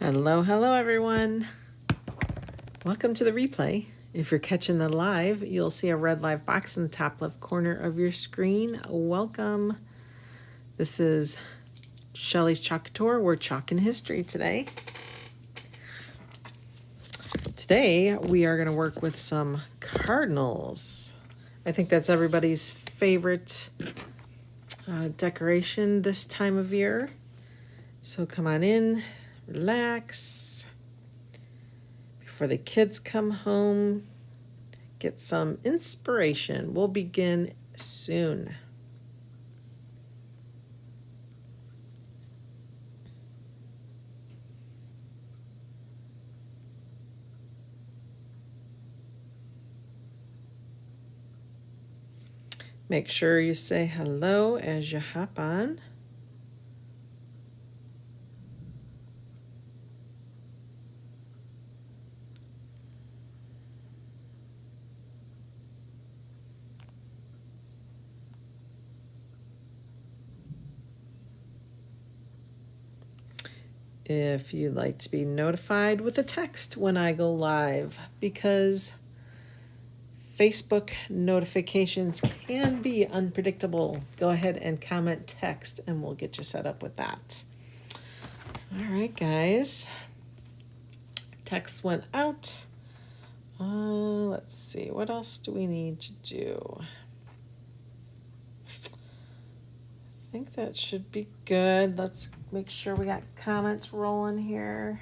Hello, hello everyone. Welcome to the replay. If you're catching the live, you'll see a red live box in the top left corner of your screen. Welcome. This is Shelly's Chalk Couture. We're chalking history today. Today we are going to work with some Cardinals. I think that's everybody's favorite decoration this time of year. So come on in. Relax before the kids come home. Get some inspiration. We'll begin soon. Make sure you say hello as you hop on. If you'd like to be notified with a text when I go live, because Facebook notifications can be unpredictable, go ahead and comment text and we'll get you set up with that. All right, guys. Text went out. Let's see, what else do we need to do? I think that should be good. Let's make sure we got comments rolling here.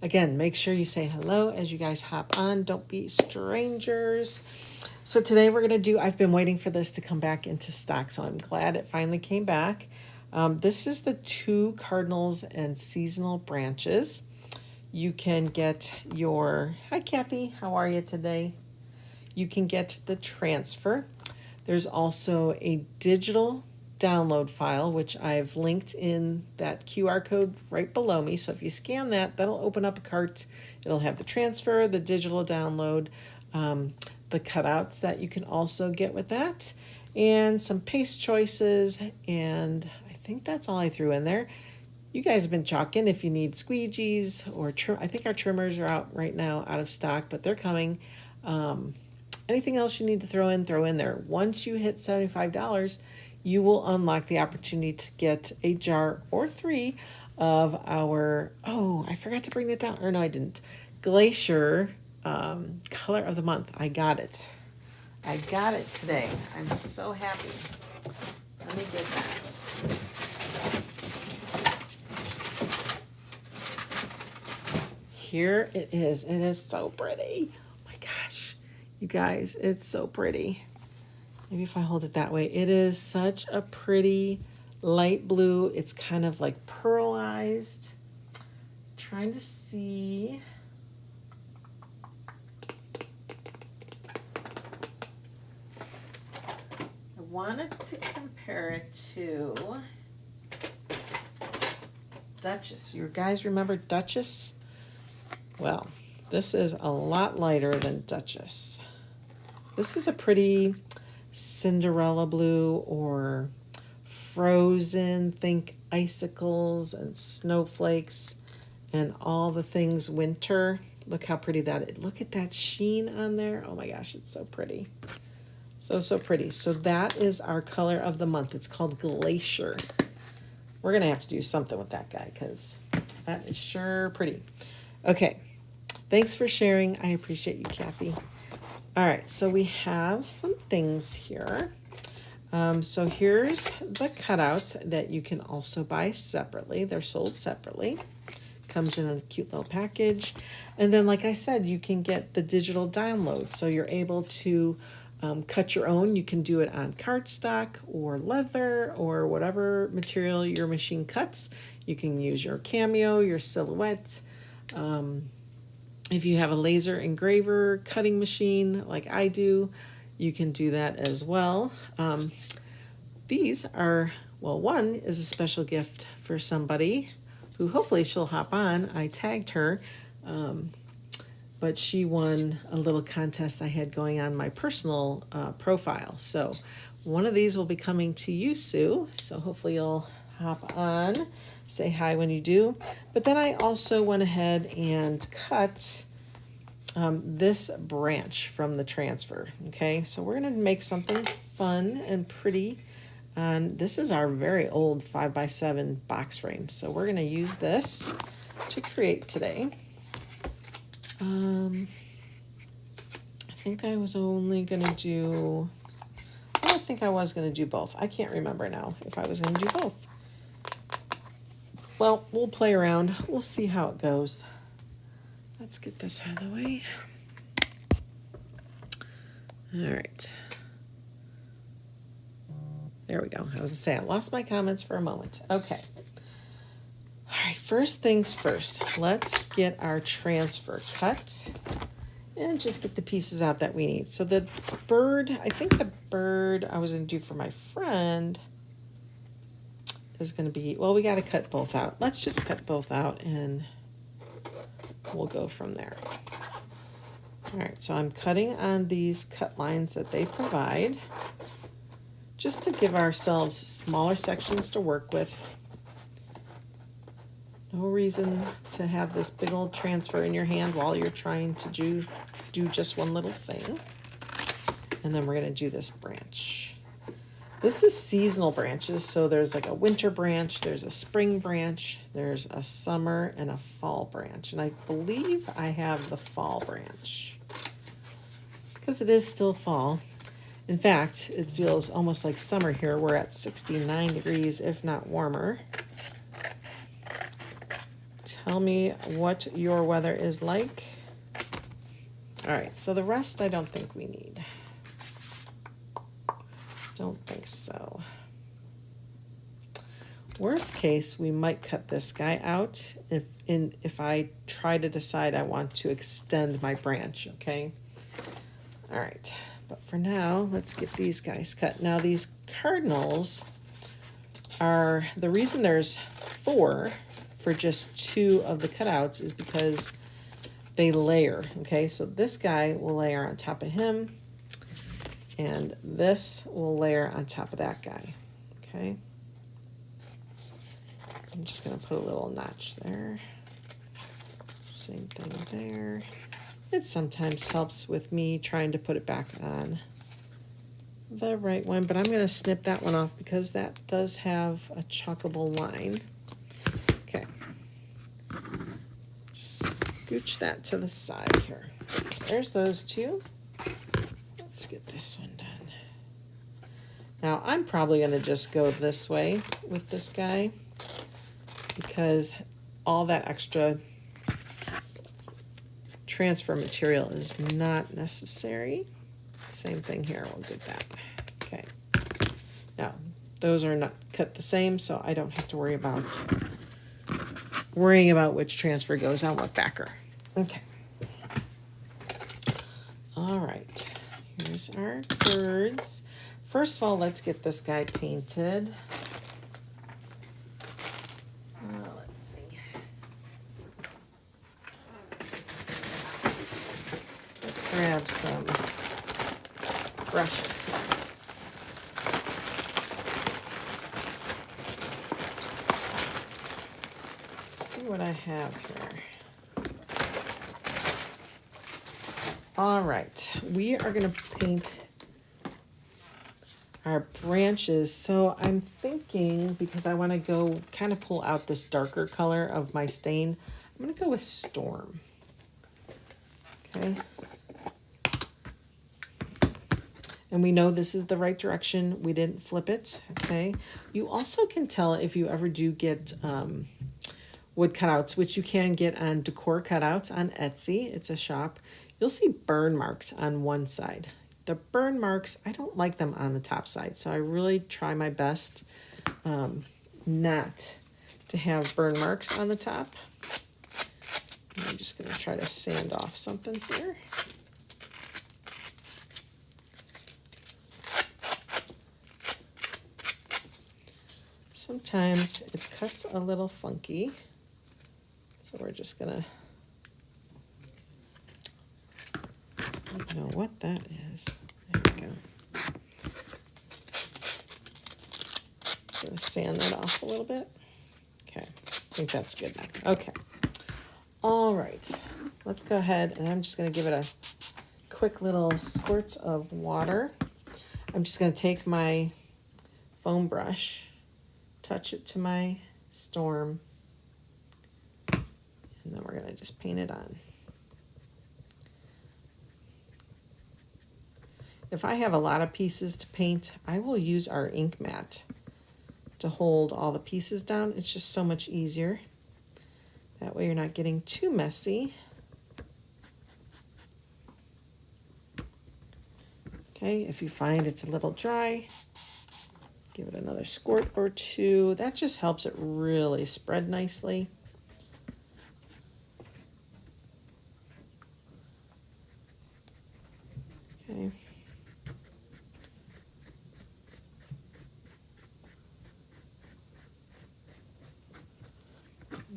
Again, make sure you say hello as you guys hop on. Don't be strangers. So today we're going to do, I've been waiting for this to come back into stock, so I'm glad it finally came back. This is the 2 Cardinals and seasonal branches. You can get your, hi Kathy, how are you today? You can get the transfer. There's also a digital download file, which I've linked in that QR code right below me. So if you scan that, that'll open up a cart. It'll have the transfer, the digital download, the cutouts that you can also get with that, and some paste choices. And I think that's all I threw in there. You guys have been chalking if you need squeegees or trim. I think our trimmers are out right now, out of stock, but they're coming. Anything else you need to throw in there. Once you hit $75, you will unlock the opportunity to get a jar or 3 of our, oh, I forgot to bring that down. Or no, I didn't. GLACIER color of the month. I got it. I got it today. I'm so happy. Let me get that. Here it is. It is so pretty. Oh my gosh. You guys, it's so pretty. Maybe if I hold it that way. It is such a pretty light blue. It's kind of like pearlized. Trying to see. I wanted to compare it to Duchess. You guys remember Duchess? Well, this is a lot lighter than Duchess. This is a pretty Cinderella blue or frozen. Think icicles and snowflakes and all the things winter. Look how pretty that is. Look at that sheen on there. Oh my gosh, it's so pretty. So pretty. So that is our color of the month. It's called GLACIER. We're going to have to do something with that guy because that is sure pretty. Okay. Thanks for sharing. I appreciate you, Kathy. All right, so we have some things here. So here's the cutouts that you can also buy separately. They're sold separately. Comes in a cute little package. And then, like I said, you can get the digital download. So you're able to cut your own. You can do it on cardstock or leather or whatever material your machine cuts. You can use your Cameo, your Silhouette. If you have a laser engraver cutting machine like I do, you can do that as well. These are, well, one is a special gift for somebody who hopefully she'll hop on. I tagged her, but she won a little contest I had going on my personal profile. So one of these will be coming to you, Sue. So hopefully you'll hop on, say hi when you do. But then I also went ahead and cut this branch from the transfer. Okay, so we're going to make something fun and pretty. And this is our very old 5x7 box frame. So we're going to use this to create today. I think I was only going to do, I don't think I was going to do both. I can't remember now if I was going to do both. Well, we'll play around. We'll see how it goes. Let's get this out of the way. All right. There we go. I was going to say, I lost my comments for a moment. Okay. All right, first things first. Let's get our transfer cut and just get the pieces out that we need. So the bird, I think the bird I was going to do for my friend is going to be, well, we got to cut both out. Let's just cut both out and we'll go from there. All right, so I'm cutting on these cut lines that they provide, just to give ourselves smaller sections to work with. No reason to have this big old transfer in your hand while you're trying to do just one little thing. And then we're going to do this branch. This is seasonal branches, so there's like a winter branch, there's a spring branch, there's a summer and a fall branch. And I believe I have the fall branch because it is still fall. In fact, it feels almost like summer here. We're at 69 degrees, if not warmer. Tell me what your weather is like. All right, so the rest I don't think we need. Don't think so. Worst case, we might cut this guy out if I try to decide I want to extend my branch, okay? All right. But for now, let's get these guys cut. Now these cardinals are, the reason there's 4 for just 2 of the cutouts is because they layer, okay? So this guy will layer on top of him, and this will layer on top of that guy, okay? I'm just gonna put a little notch there. Same thing there. It sometimes helps with me trying to put it back on the right one, but I'm going to snip that one off because that does have a chuckable line. Okay. Just scooch that to the side here. There's those 2. Let's get this one done. Now, I'm probably going to just go this way with this guy because all that extra transfer material is not necessary. Same thing here, we'll get that. Okay. Now, those are not cut the same, so I don't have to worry about worrying about which transfer goes on what backer. Okay. All right. Here's our birds. First of all, let's get this guy painted. Let's see. Let's grab some brushes here. Let's see what I have here. All right, we are going to paint our branches. So I'm thinking, because I want to go kind of pull out this darker color of my stain, I'm going to go with Storm. Okay. And we know this is the right direction. We didn't flip it, okay? You also can tell if you ever do get wood cutouts, which you can get on Decor Cutouts on Etsy. It's a shop. You'll see burn marks on one side. The burn marks, I don't like them on the top side, so I really try my best not to have burn marks on the top. I'm just going to try to sand off something here. Sometimes it cuts a little funky, so we're just gonna, I don't know what that is. There we go. Just gonna gonna sand that off a little bit. Okay, I think that's good now. Okay. All right, let's go ahead and I'm just gonna give it a quick little squirts of water. I'm just gonna take my foam brush, touch it to my storm, and then we're gonna just paint it on. If I have a lot of pieces to paint, I will use our ink mat to hold all the pieces down. It's just so much easier. That way you're not getting too messy. Okay, if you find it's a little dry, give it another squirt or two. That just helps it really spread nicely. Okay.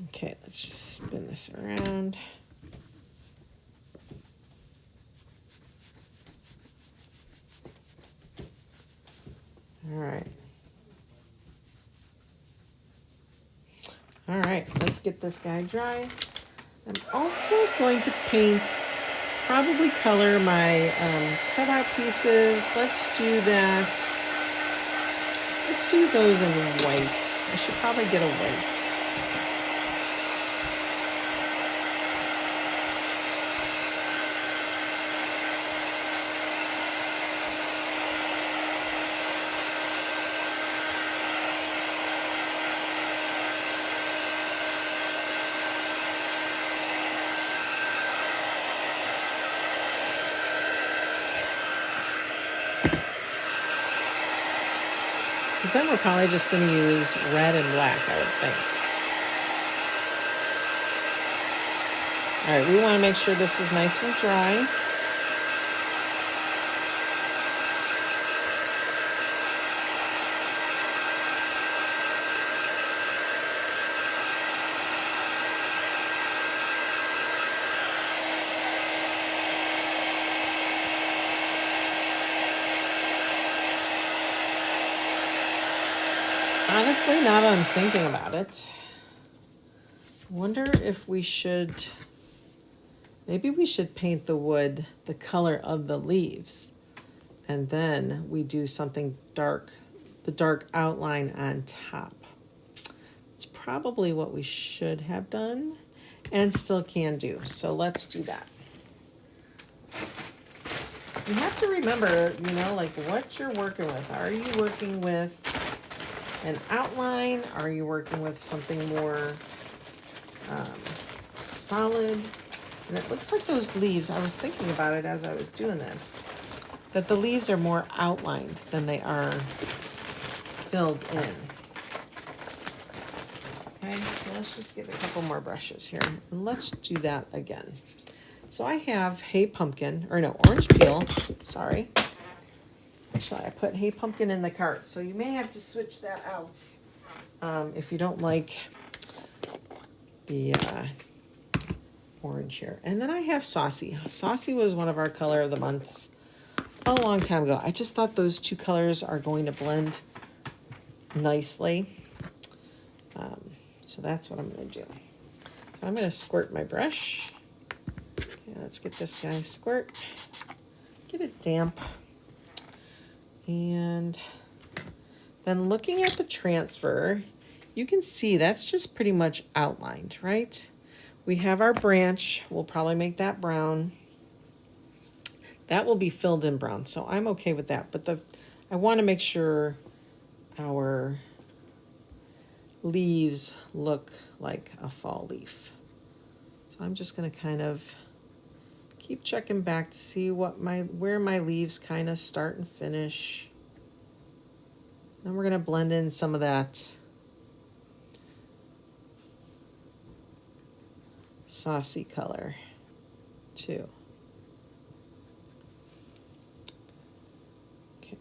Okay, let's just spin this around. All right. All right, let's get this guy dry. I'm also going to paint, probably color my cutout pieces. Let's do that. Let's do those in white. I should probably get a white. Because then we're probably just going to use red and black, I would think. All right, we want to make sure this is nice and dry. Honestly, now that I'm thinking about it, wonder if we should, maybe we should paint the wood the color of the leaves, and then we do something dark, the dark outline on top. It's probably what we should have done and still can do. So let's do that. You have to remember, you know, like what you're working with. Are you working with an outline? Are you working with something more solid? And it looks like those leaves, I was thinking about it as I was doing this, that the leaves are more outlined than they are filled in. Okay, so let's just get a couple more brushes here. And let's do that again. So I have Hey Pumpkin, or no, Orange Peel, sorry. Actually, I put Hey Pumpkin in the cart, so you may have to switch that out if you don't like the orange here. And then I have Saucy. Saucy was one of our color of the months a long time ago. I just thought those two colors are going to blend nicely. So that's what I'm going to do. So I'm going to squirt my brush. Okay, let's get this guy squirt. Get it damp. And then looking at the transfer, you can see that's just pretty much outlined, right? We have our branch. We'll probably make that brown. That will be filled in brown, so I'm okay with that. But I want to make sure our leaves look like a fall leaf. So I'm just going to kind of keep checking back to see where my leaves kind of start and finish. Then we're going to blend in some of that saucy color too. Okay.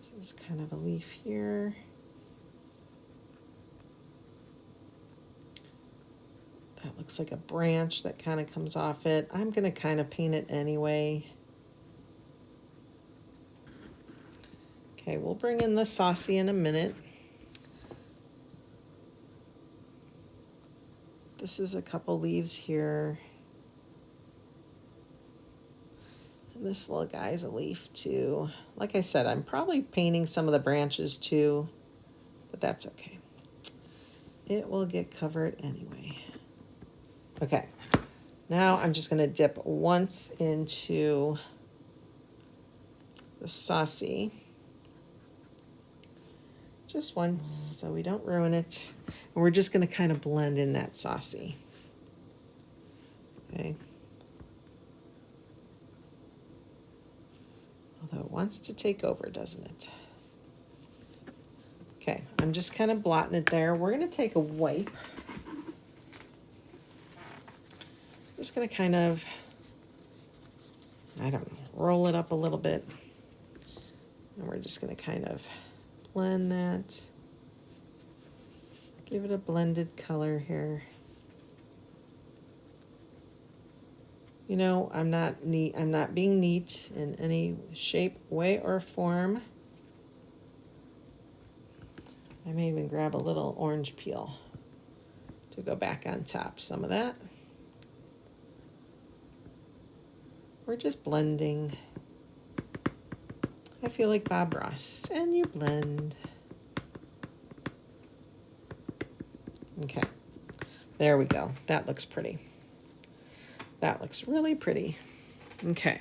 This is kind of a leaf here. That looks like a branch that kind of comes off it. I'm going to kind of paint it anyway. Okay, we'll bring in the saucy in a minute. This is a couple leaves here. And this little guy's a leaf too. Like I said, I'm probably painting some of the branches too, but that's okay. It will get covered anyway. Okay, now I'm just gonna dip once into the saucy. Just once, so we don't ruin it. And we're just gonna kind of blend in that saucy. Okay. Although it wants to take over, doesn't it? Okay, I'm just kind of blotting it there. We're gonna take a wipe. Just gonna kind of, I don't know, roll it up a little bit. And we're just gonna kind of blend that. Give it a blended color here. You know, I'm not being neat in any shape, way, or form. I may even grab a little orange peel to go back on top. Some of that. We're just blending. I feel like Bob Ross, and you blend. Okay, there we go. That looks pretty. That looks really pretty. Okay.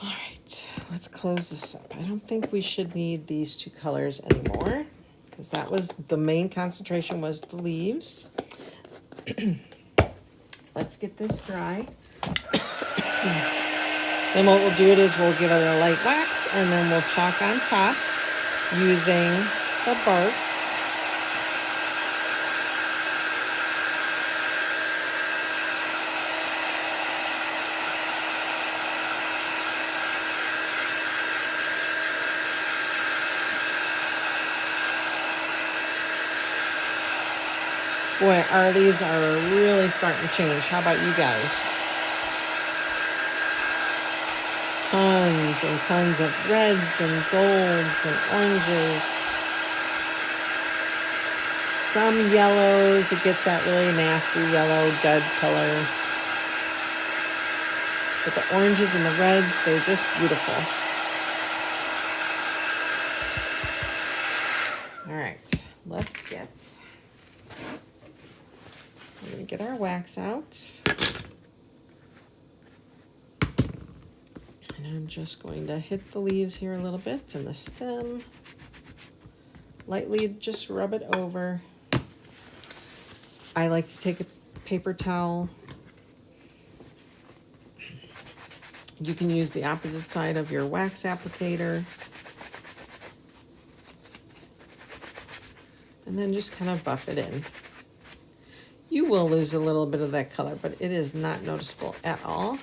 All right, let's close this up. I don't think we should need these two colors anymore because that was the main concentration was the leaves. Let's get this dry. Then what we'll do is we'll give it a light wax and then we'll chalk on top using the bark. Boy, our leaves are really starting to change. How about you guys? Tons and tons of reds and golds and oranges. Some yellows, it gets that really nasty yellow dead color. But the oranges and the reds, they're just beautiful. All right, let's we're gonna get our wax out. And I'm just going to hit the leaves here a little bit and the stem. Lightly just rub it over. I like to take a paper towel. You can use the opposite side of your wax applicator. And then just kind of buff it in. You will lose a little bit of that color, but it is not noticeable at all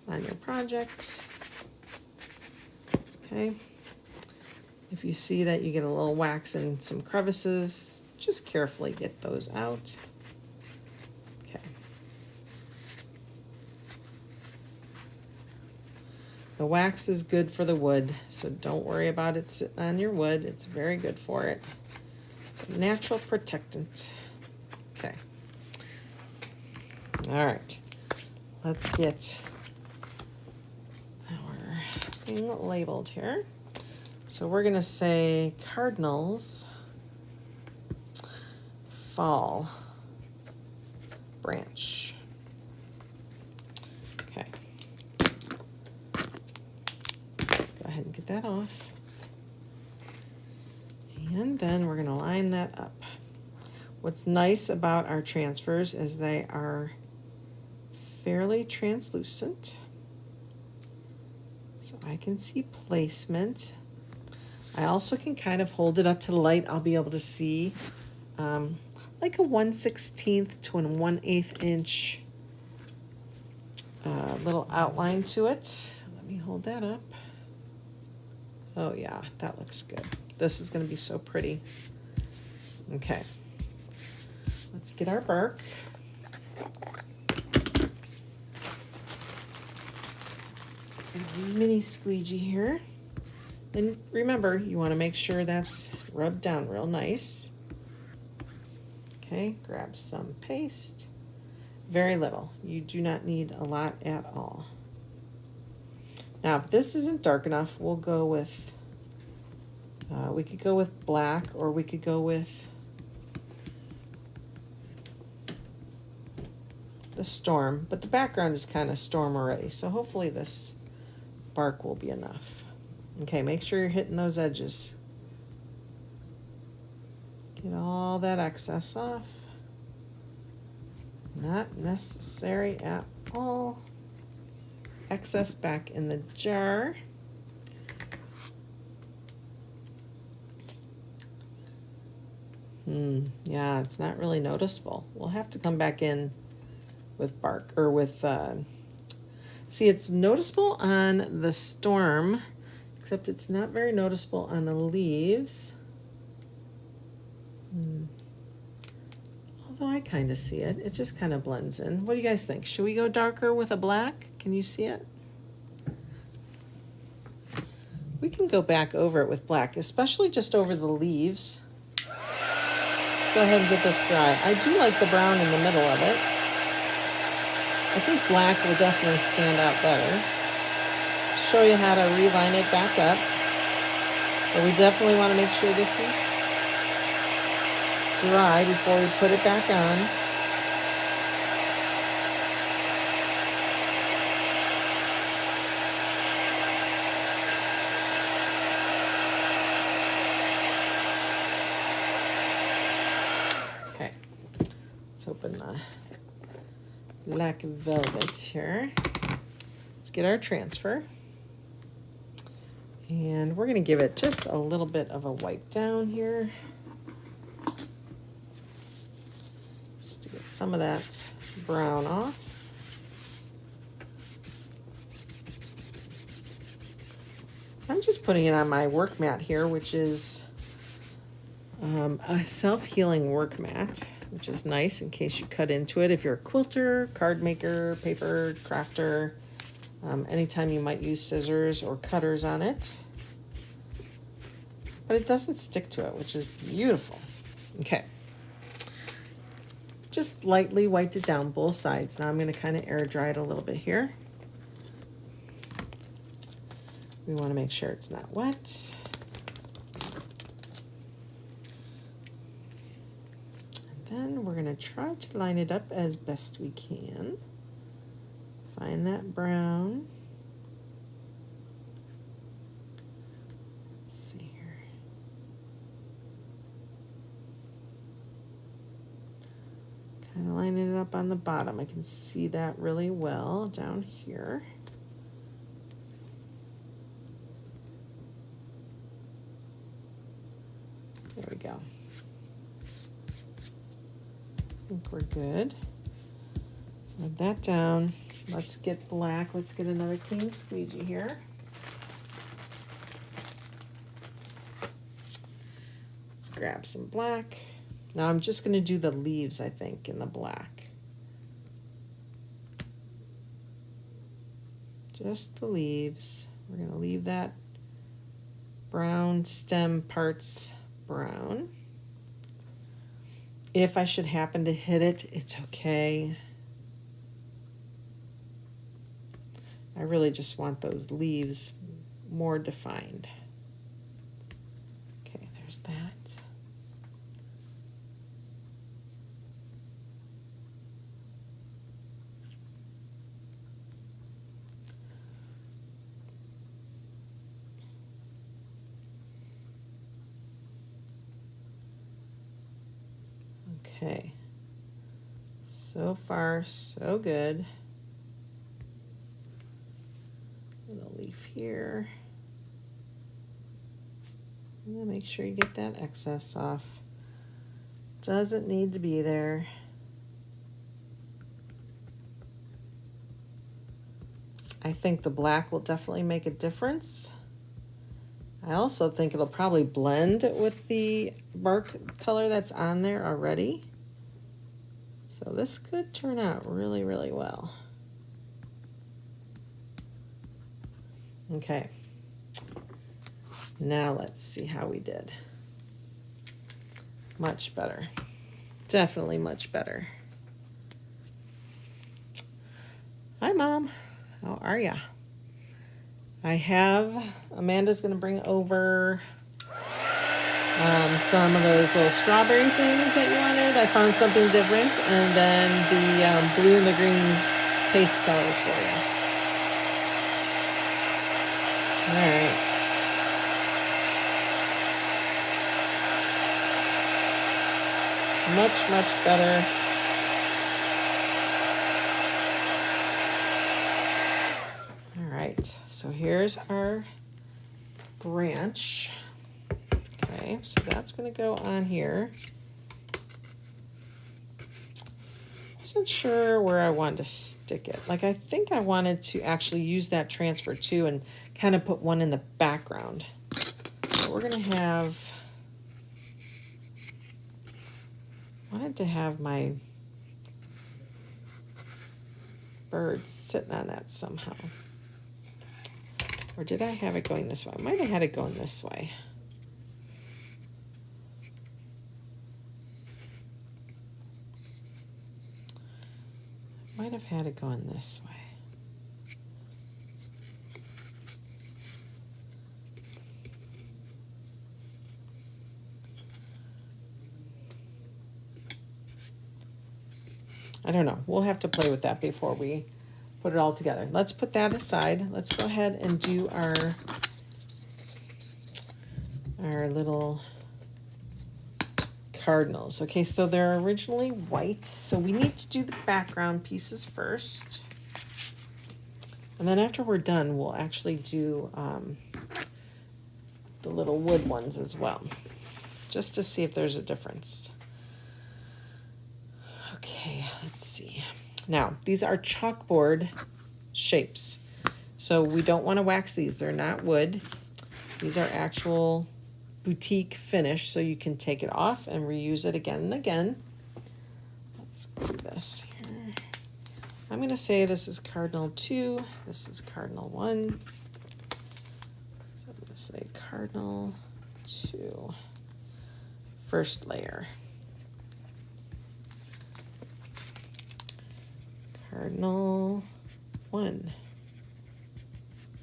on your project. Okay. If you see that you get a little wax in some crevices, just carefully get those out. Okay. The wax is good for the wood, so don't worry about it sitting on your wood. It's very good for it. It's a natural protectant. Okay. All right. Let's get our thing labeled here. So we're going to say Cardinals fall branch. Okay. Go ahead and get that off. And then we're going to line that up. What's nice about our transfers is they are fairly translucent. So I can see placement. I also can kind of hold it up to the light. I'll be able to see like a 1/16 to a 1/8 inch little outline to it. Let me hold that up. Oh yeah, that looks good. This is going to be so pretty. Okay. Let's get our bark. Mini squeegee here. And remember, you want to make sure that's rubbed down real nice. Okay, grab some paste. Very little. You do not need a lot at all. Now, if this isn't dark enough, we'll go with, we could go with black, or we could go with the storm, but the background is kind of storm already, so hopefully this bark will be enough. Okay, make sure you're hitting those edges. Get all that excess off. Not necessary at all. Excess back in the jar. Yeah, it's not really noticeable. We'll have to come back in with bark, or with, see, it's noticeable on the storm, except it's not very noticeable on the leaves. Although I kind of see it. It just kind of blends in. What do you guys think? Should we go darker with a black? Can you see it? We can go back over it with black, especially just over the leaves. Let's go ahead and get this dry. I do like the brown in the middle of it. I think black will definitely stand out better. Show you how to reline it back up. But we definitely want to make sure this is dry before we put it back on. Okay, let's open the black velvet here. Let's get our transfer. And we're going to give it just a little bit of a wipe down here. Just to get some of that brown off. I'm just putting it on my work mat here, which is a self-healing work mat, which is nice in case you cut into it. If you're a quilter, card maker, paper crafter, anytime you might use scissors or cutters on it. But it doesn't stick to it, which is beautiful. Okay. Just lightly wiped it down both sides. Now I'm going to kind of air dry it a little bit here. We want to make sure it's not wet. And then we're going to try to line it up as best we can. Find that brown. Let's see here. Kind of lining it up on the bottom. I can see that really well down here. There we go. I think we're good. Rub that down. Let's get black. Let's get another clean squeegee here. Let's grab some black. Now I'm just going to do the leaves, I think, in the black. Just the leaves. We're going to leave that brown stem parts brown. If I should happen to hit it, it's okay. I really just want those leaves more defined. Okay, there's that. Okay, so far so good. Little leaf here. And then make sure you get that excess off. Doesn't need to be there. I think the black will definitely make a difference. I also think it'll probably blend with the bark color that's on there already. So this could turn out really, really well. Okay. Now let's see how we did. Much better. Definitely much better. Hi, Mom. How are ya? Amanda's going to bring over some of those little strawberry things that you wanted. I found something different. And then the blue and the green paste colors for you. All right. Much, much better. All right, so here's our branch. Okay, so that's going to go on here. Wasn't sure where I wanted to stick it. Like, I think I wanted to actually use that transfer too and kind of put one in the background. So we're going to have... wanted to have my bird sitting on that somehow. Or did I have it going this way? I might have had it going this way. Might have had it going this way. I don't know. We'll have to play with that before we put it all together. Let's put that aside. Let's go ahead and do our little cardinals. Okay, so they're originally white, so we need to do the background pieces first. And then after we're done, we'll actually do the little wood ones as well, just to see if there's a difference. Okay, let's see. Now, these are chalkboard shapes. So we don't want to wax these. They're not wood. These are actual boutique finish, so you can take it off and reuse it again and again. Let's do this here. I'm going to say this is Cardinal 2. This is Cardinal 1. So I'm going to say Cardinal 2. First layer. Cardinal 1,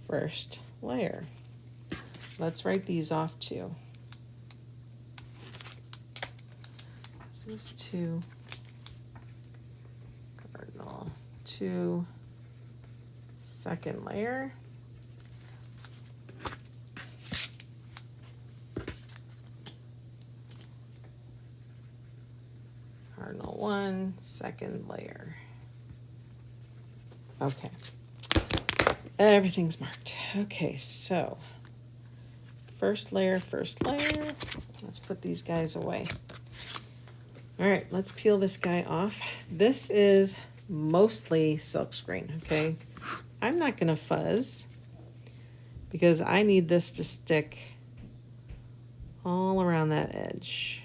first layer. Let's write these off too. This is 2, Cardinal 2, second layer. Cardinal 1, second layer. Okay, everything's marked. Okay, so first layer, first layer. Let's put these guys away. All right, let's peel this guy off. This is mostly silkscreen, okay? I'm not gonna fuzz because I need this to stick all around that edge.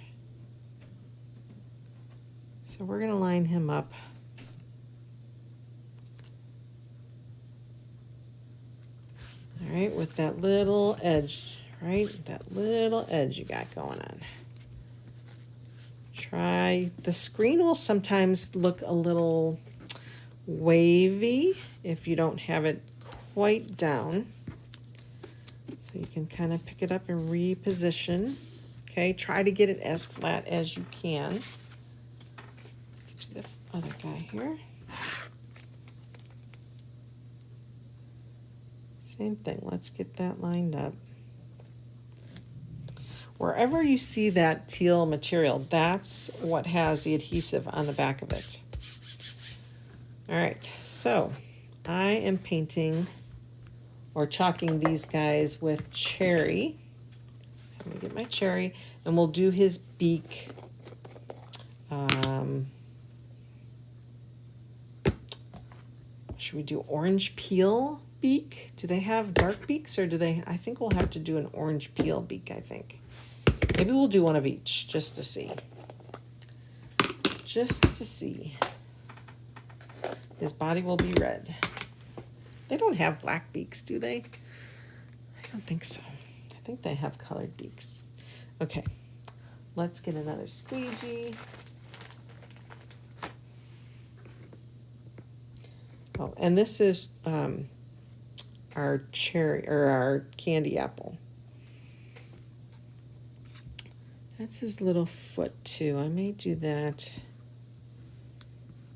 So we're gonna line him up. All right, with that little edge, right? That little edge you got going on. The screen will sometimes look a little wavy if you don't have it quite down. So you can kind of pick it up and reposition. Okay, try to get it as flat as you can. Do the other guy here. Same thing, let's get that lined up. Wherever you see that teal material, that's what has the adhesive on the back of it. All right, so I am painting or chalking these guys with cherry. So I'm gonna get my cherry and we'll do his beak. Should we do orange peel beak? Do they have dark beaks or do they? I think we'll have to do an orange peel beak, I think. Maybe we'll do one of each just to see. Just to see. His body will be red. They don't have black beaks, do they? I don't think so. I think they have colored beaks. Okay, let's get another squeegee. Oh, and this is our cherry, or our candy apple. That's his little foot too. I may do that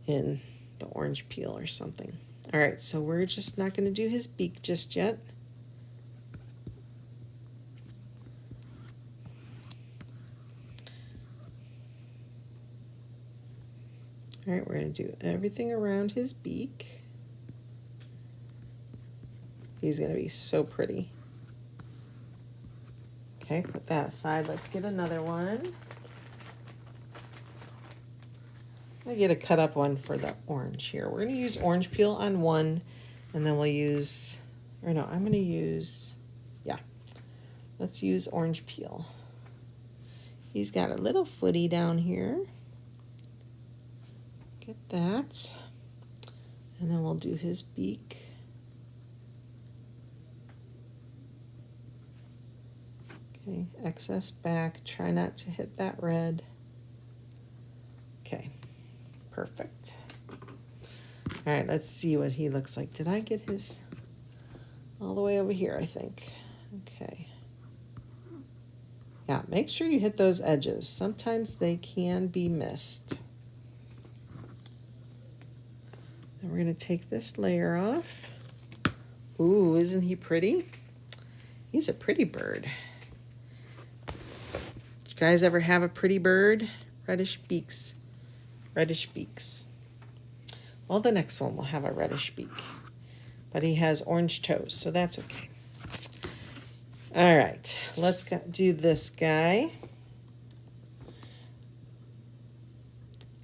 in the orange peel or something. All right, so we're just not going to do his beak just yet. All right, we're going to do everything around his beak. He's going to be so pretty. Okay, put that aside. Let's get another one. I get a cut up one for the orange here. We're going to use orange peel on one, and then we'll use, or no, I'm going to use, yeah, let's use orange peel. He's got a little footy down here. Get that. And then we'll do his beak. Okay, excess back. Try not to hit that red. Okay, perfect. All right, let's see what he looks like. Did I get his all the way over here, I think? Okay. Yeah, make sure you hit those edges. Sometimes they can be missed. Then we're going to take this layer off. Ooh, isn't he pretty? He's a pretty bird. Did you guys ever have a pretty bird? Reddish beaks. Reddish beaks. Well, the next one will have a reddish beak. But he has orange toes, so that's okay. All right, let's do this guy.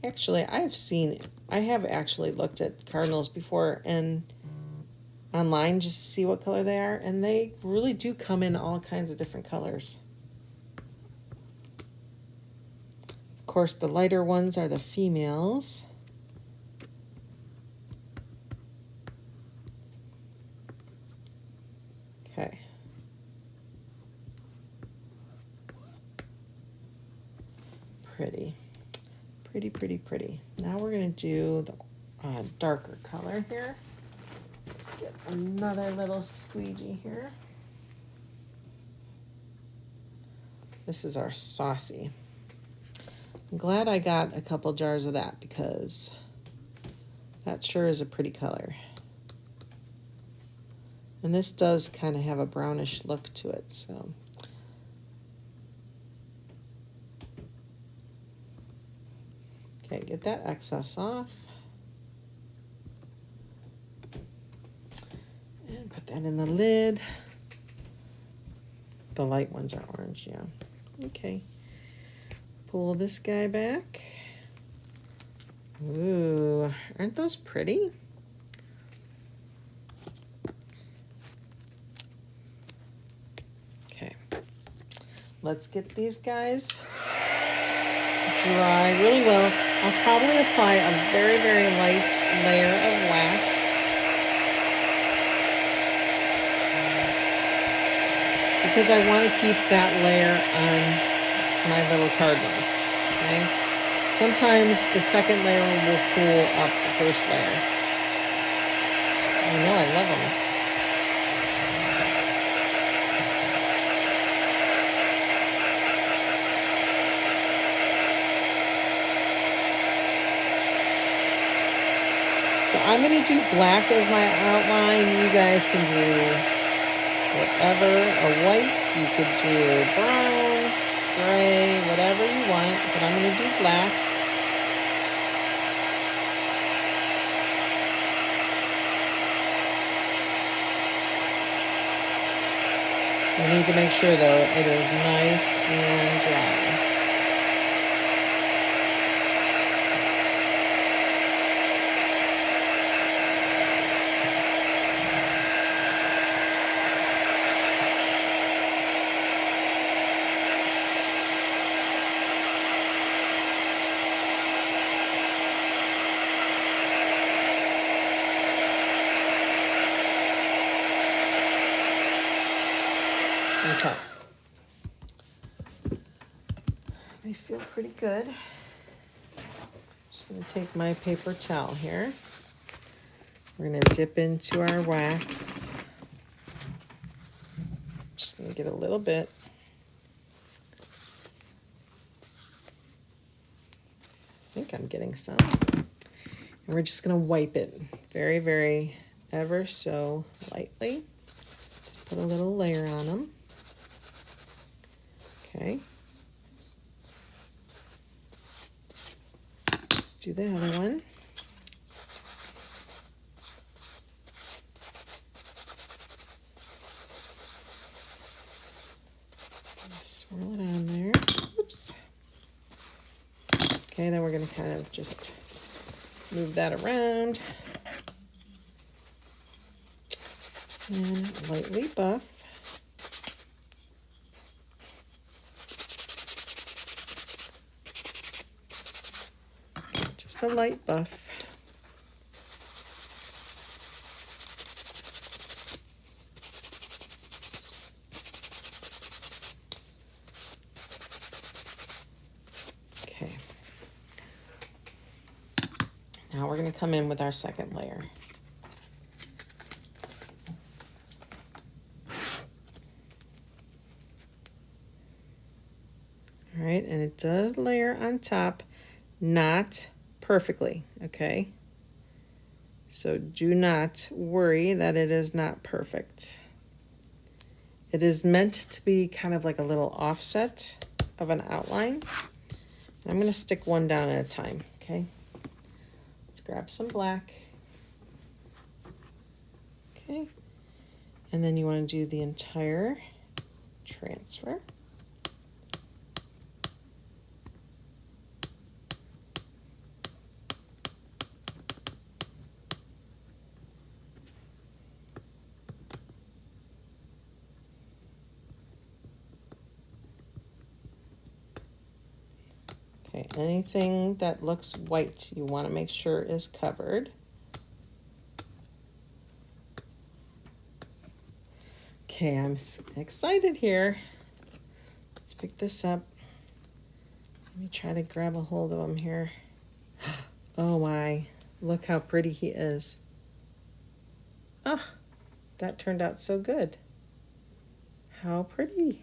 Actually, I have actually looked at Cardinals before and online just to see what color they are, and they really do come in all kinds of different colors. Of course, the lighter ones are the females. Okay. Pretty. Pretty, pretty, pretty. Now we're going to do the darker color here. Let's get another little squeegee here. This is our saucy. I'm glad I got a couple jars of that because that sure is a pretty color. And this does kind of have a brownish look to it, so. Okay, get that excess off. And put that in the lid. The light ones are orange, yeah. Okay. Pull this guy back. Ooh, aren't those pretty? Okay. Let's get these guys dry really well. I'll probably apply a very, very light layer of wax. Because I want to keep that layer on my little cardinals, okay? Sometimes the second layer will cool up the first layer. I know, I love them. So I'm going to do black as my outline. You guys can do whatever, or white. You could do brown, gray, whatever you want, but I'm going to do black. You need to make sure, though, it is nice and dry. I feel pretty good. Just gonna take my paper towel here. We're gonna dip into our wax. Just gonna get a little bit. I think I'm getting some. And we're just gonna wipe it very, very ever so lightly. Put a little layer on them. Okay. Let's do the other one. Swirl it on there. Oops. Okay, then we're going to kind of just move that around and lightly buff. Just a light buff. Okay. Now we're going to come in with our second layer. All right, and it does layer on top, not perfectly, okay? So do not worry that it is not perfect. It is meant to be kind of like a little offset of an outline. I'm going to stick one down at a time, okay? Let's grab some black. Okay. And then you want to do the entire transfer. Okay, anything that looks white you want to make sure is covered. Okay, I'm excited here. Let's pick this up. Let me try to grab a hold of him here. Oh my, look how pretty he is. Ah, that turned out so good. How pretty.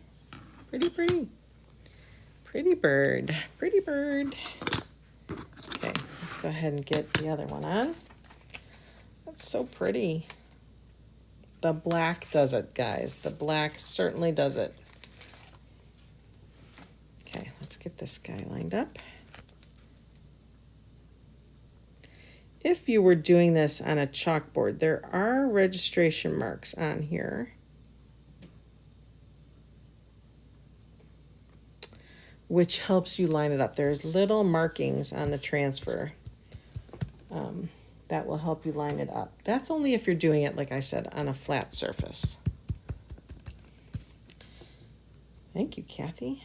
Pretty, pretty. Pretty bird, pretty bird. Okay, let's go ahead and get the other one on. That's so pretty. The black does it, guys. The black certainly does it. Okay, let's get this guy lined up. If you were doing this on a chalkboard, there are registration marks on here. Which helps you line it up. There's little markings on the transfer that will help you line it up. That's only if you're doing it, like I said, on a flat surface. Thank you, Kathy.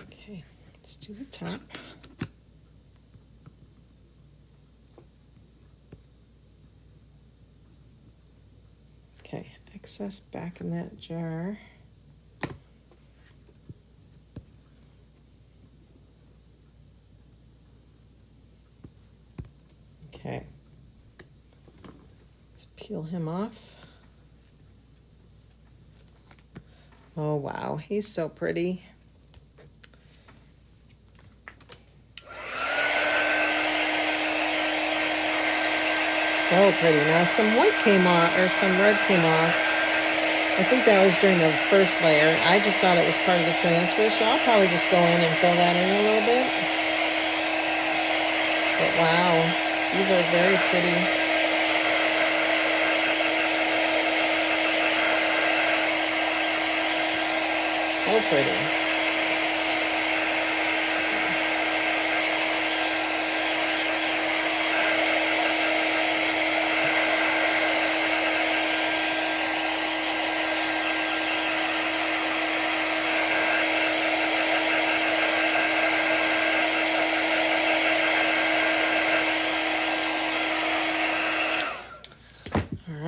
Okay, let's do the top. Okay, excess back in that jar. Okay, let's peel him off. Oh wow, he's so pretty. So pretty. Now some white came off, or some red came off. I think that was during the first layer. I just thought it was part of the transfer, so I'll probably just go in and fill that in a little bit. But wow, these are very pretty. So pretty.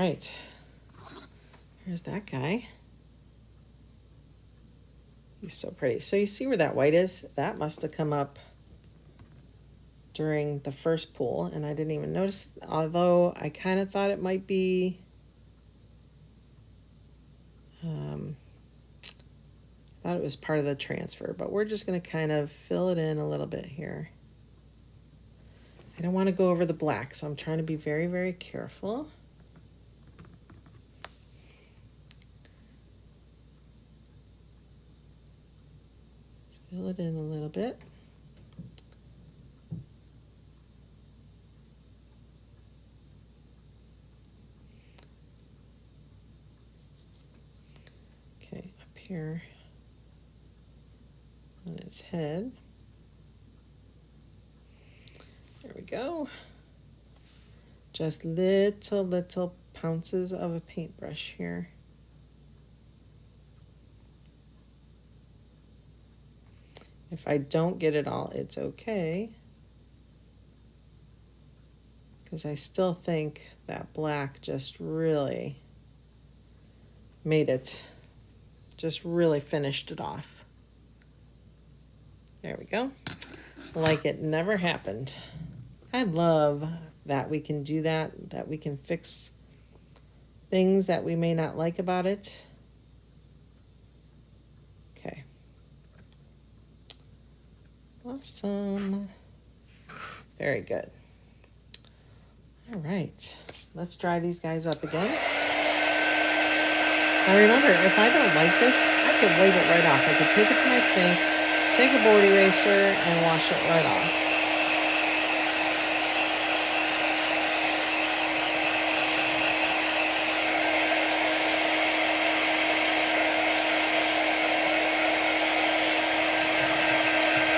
right. Here's that guy. He's so pretty. So you see where that white is? That must have come up during the first pull, and I didn't even notice, although I kind of thought it might be thought it was part of the transfer, but we're just going to kind of fill it in a little bit here. I don't want to go over the black, so I'm trying to be very, very careful. Let's fill it in a little bit. Okay, up here on its head. There we go. Just little pounces of a paintbrush here. If I don't get it all, it's okay, because I still think that black just really made it, just really finished it off. There we go. Like it never happened. I love that we can do that, that we can fix things that we may not like about it. Okay. Awesome. Very good. All right. Let's dry these guys up again. Now remember, if I don't like this, I could wave it right off. I could take it to my sink, take a board eraser, and wash it right off.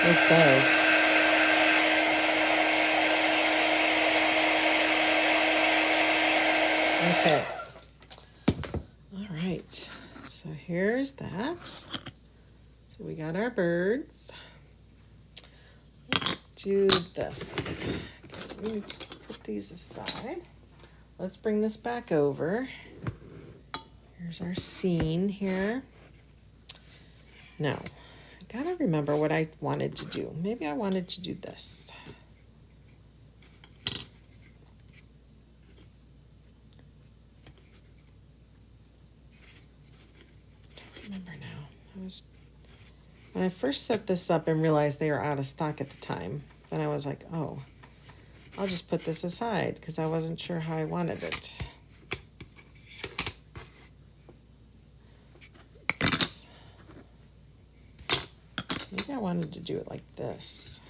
It does. Okay. All right. So here's that. So we got our birds. Let's do this. Okay, let me put these aside. Let's bring this back over. Here's our scene here. Now, I gotta remember what I wanted to do. Maybe I wanted to do this. Don't remember now. When I first set this up and realized they were out of stock at the time, then I was like, oh, I'll just put this aside because I wasn't sure how I wanted it. Maybe I wanted to do it like this.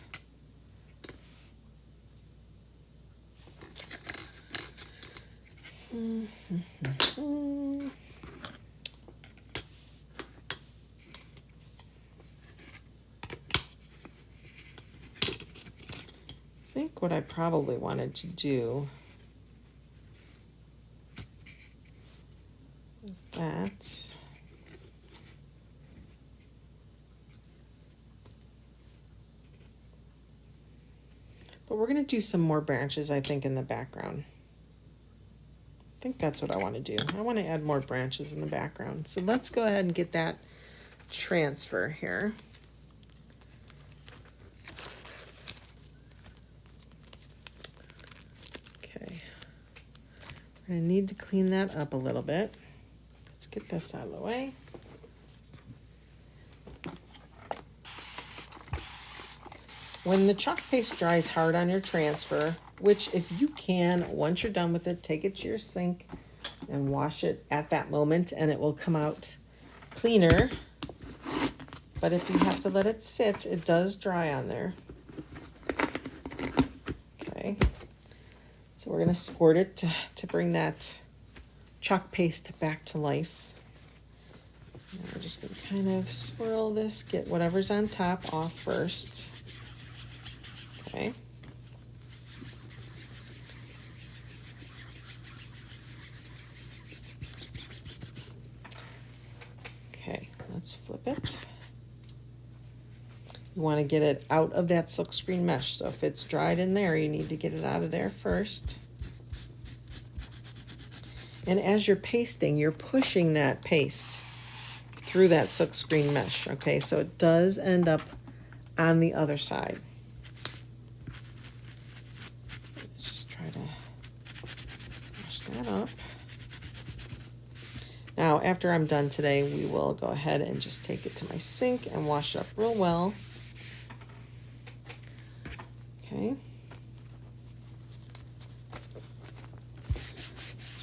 I think what I probably wanted to do is that. But we're going to do some more branches, I think, in the background. I think that's what I want to do. I want to add more branches in the background. So let's go ahead and get that transfer here. Okay. We're going to need to clean that up a little bit. Let's get this out of the way. When the chalk paste dries hard on your transfer, which if you can, once you're done with it, take it to your sink and wash it at that moment and it will come out cleaner. But if you have to let it sit, it does dry on there. Okay. So we're going to squirt it to bring that chalk paste back to life. And we're just going to kind of swirl this, get whatever's on top off first. Okay. Okay, let's flip it. You want to get it out of that silkscreen mesh. So if it's dried in there, you need to get it out of there first. And as you're pasting, you're pushing that paste through that silkscreen mesh, okay? So it does end up on the other side. Let's just try to brush that up. Now, after I'm done today, we will go ahead and just take it to my sink and wash it up real well. Okay.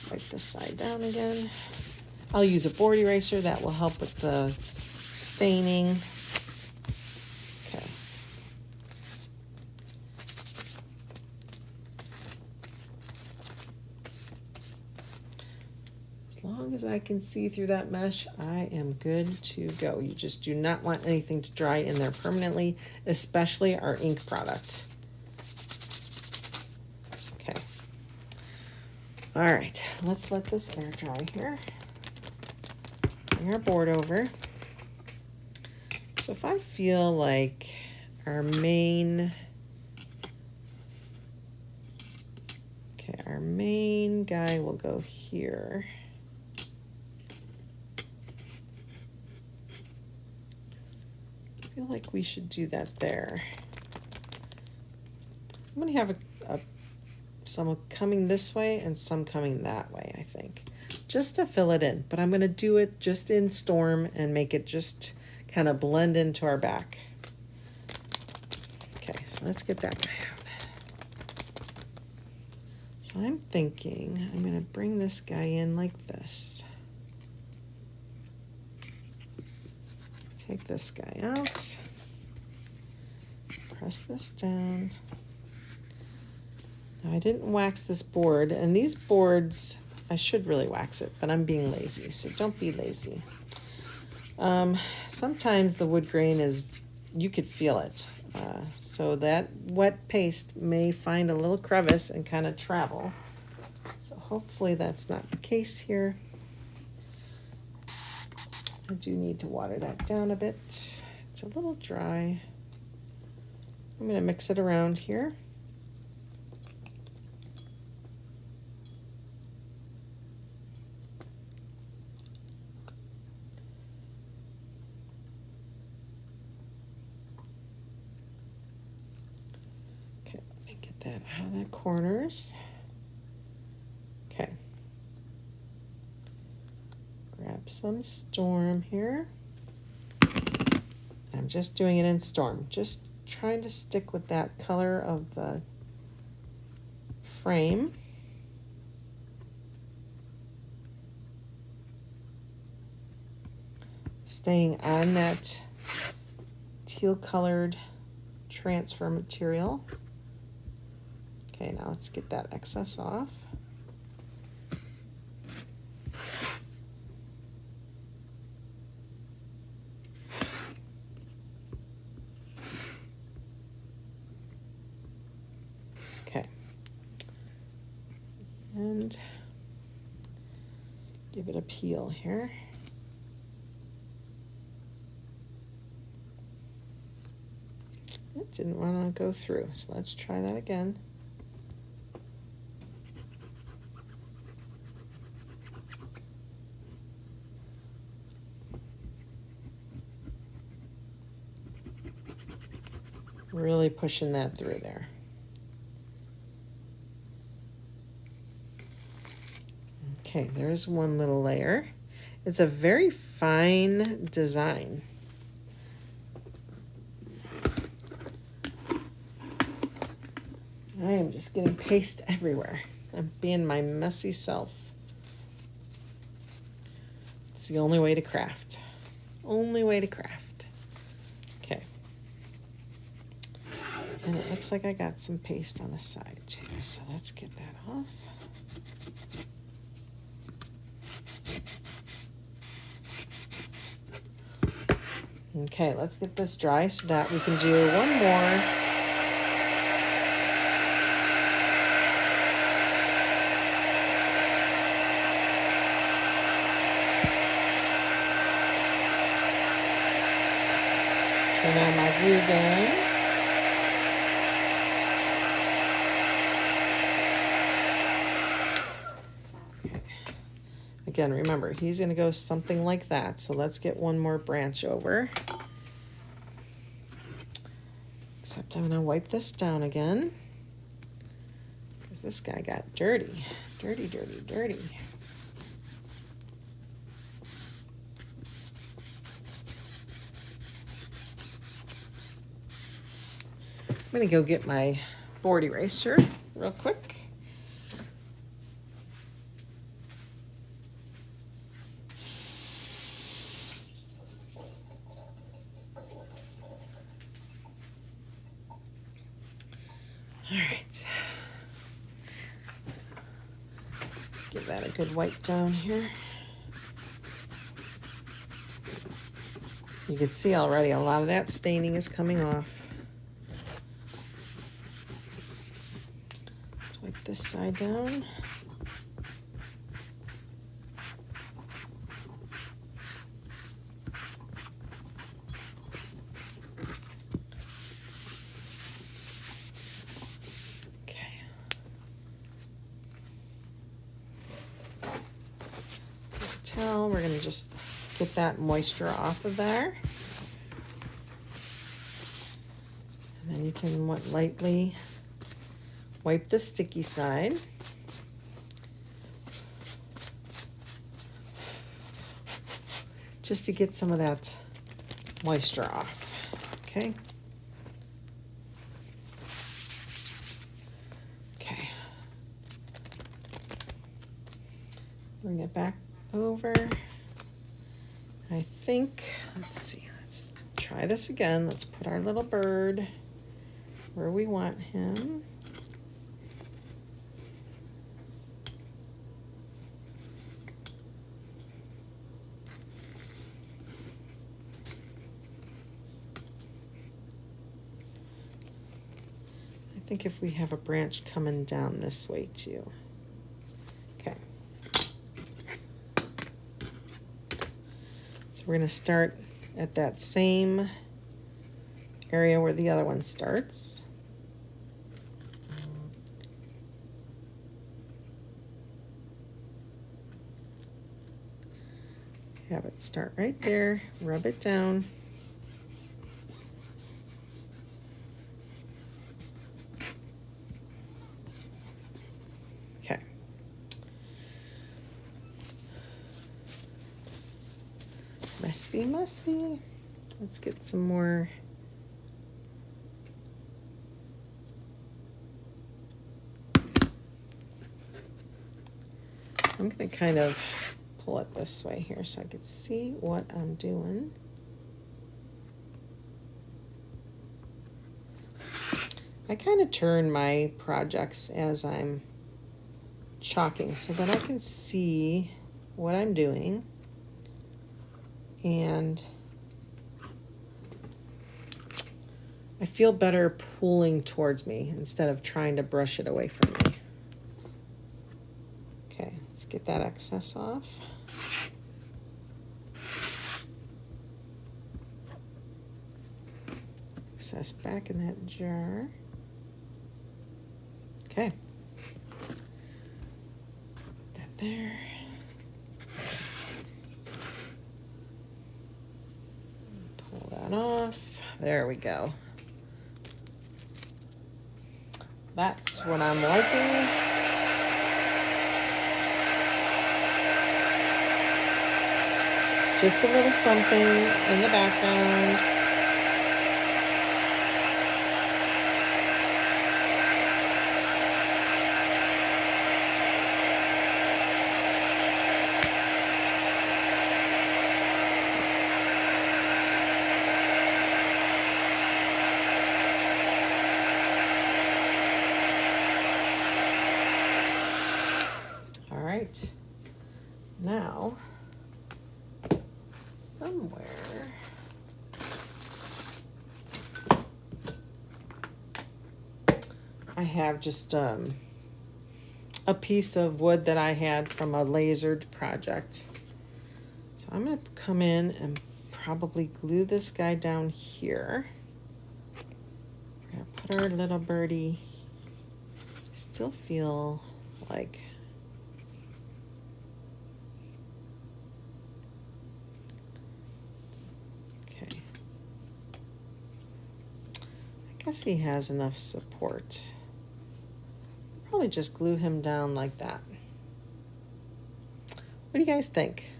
Let's wipe this side down again. I'll use a board eraser. That will help with the staining. Okay. As long as I can see through that mesh, I am good to go. You just do not want anything to dry in there permanently, especially our ink product. Okay. All right, let's let this air dry here. Bring our board over. So if I feel like our main guy will go here. I feel like we should do that there. I'm going to have some coming this way and some coming that way, I think, just to fill it in. But I'm going to do it just in Storm and make it just kind of blend into our back. Okay, so let's get that guy out. So I'm thinking I'm going to bring this guy in like this. Take this guy out. Press this down. Now I didn't wax this board, and these boards, I should really wax it, but I'm being lazy, so don't be lazy. Sometimes the wood grain is, you could feel it. So that wet paste may find a little crevice and kind of travel. So hopefully that's not the case here. I do need to water that down a bit. It's a little dry. I'm going to mix it around here. Okay, let me get that out of the corners. Okay. Grab some Storm here. I'm just doing it in Storm, just trying to stick with that color of the frame. Staying on that teal colored transfer material. Okay, now let's get that excess off. And give it a peel here. It didn't want to go through, so let's try that again. Really pushing that through there. Okay, there's one little layer. It's a very fine design. I am just getting paste everywhere. I'm being my messy self. It's the only way to craft. Only way to craft. Okay. And it looks like I got some paste on the side too, so let's get that off. Okay, let's get this dry so that we can do one more. Turn on my glue gun. Okay. again, remember, he's going to go something like that. So let's get one more branch over. Except I'm going to wipe this down again, because this guy got dirty. Dirty, dirty, dirty. I'm going to go get my board eraser real quick. All right. Give that a good wipe down here. You can see already a lot of that staining is coming off. Let's wipe this side down. We're going to just get that moisture off of there. And then you can lightly wipe the sticky side. Just to get some of that moisture off. Okay. Okay. Bring it back over. I think, let's see, let's try this again. Let's put our little bird where we want him. I think if we have a branch coming down this way too. Okay. We're going to start at that same area where the other one starts. Have it start right there, rub it down. Okay. Messy, messy. Let's get some more. I'm going to kind of pull it this way here so I can see what I'm doing. I kind of turn my projects as I'm chalking so that I can see what I'm doing. And I feel better pulling towards me instead of trying to brush it away from me. Okay, let's get that excess off. Excess back in that jar. Okay. Put that there. Pull that off. There we go. That's what I'm liking. Just a little something in the background. All right. Now, somewhere I have just a piece of wood that I had from a lasered project. So I'm going to come in and probably glue this guy down here. We're going to put our little birdie. Still feel like guess he has enough support. Probably just glue him down like that. What do you guys think?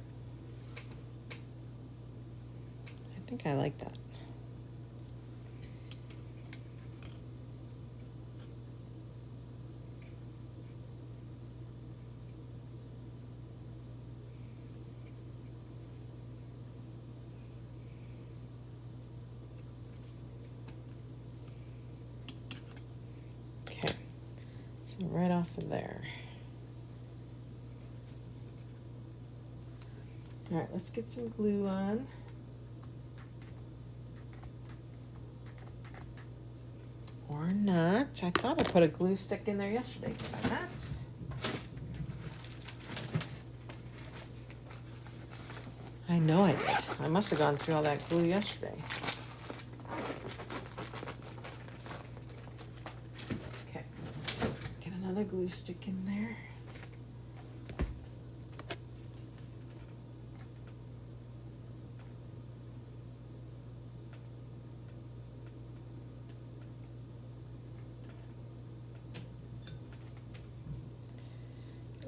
I think I like that. Okay, so right off of there. All right, let's get some glue on. Or not. I thought I put a glue stick in there yesterday. Did I not? I know I did. I must have gone through all that glue yesterday. Okay. Get another glue stick in there.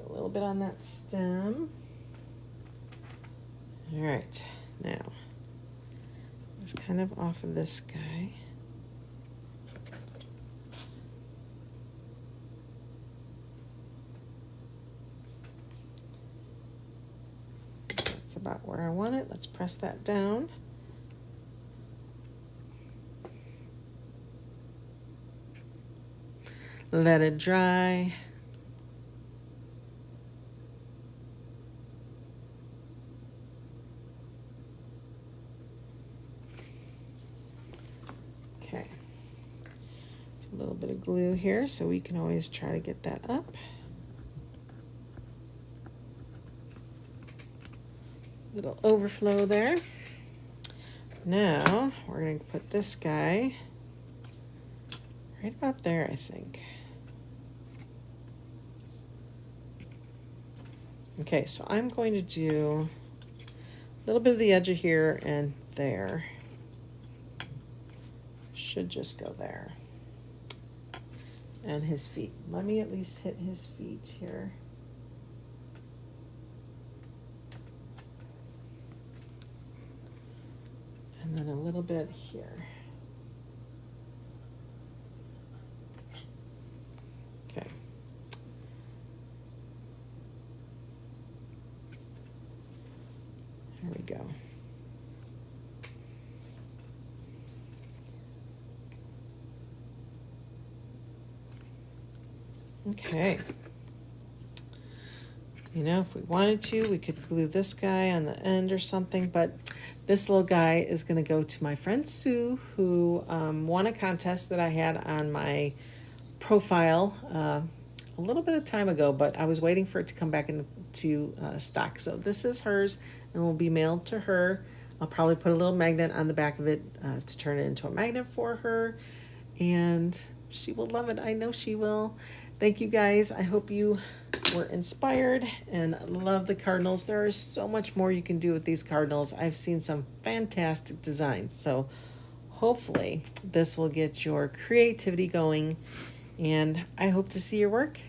A little bit on that stem. All right, now it's kind of off of this guy. That's about where I want it. Let's press that down. Let it dry. Okay, a little bit of glue here so we can always try to get that up. Little overflow there. Now we're going to put this guy right about there, I think. Okay, so I'm going to do a little bit of the edge of here and there. Should just go there. And his feet. Let me at least hit his feet here. And then a little bit here. Okay. There we go. Okay. You know, if we wanted to, we could glue this guy on the end or something, but this little guy is going to go to my friend Sue, who won a contest that I had on my profile a little bit of time ago, but I was waiting for it to come back into stock. So this is hers and will be mailed to her. I'll probably put a little magnet on the back of it to turn it into a magnet for her, and she will love it. I know she will. Thank you guys. I hope you were inspired and love the Cardinals. There is so much more you can do with these Cardinals. I've seen some fantastic designs. So hopefully this will get your creativity going, and I hope to see your work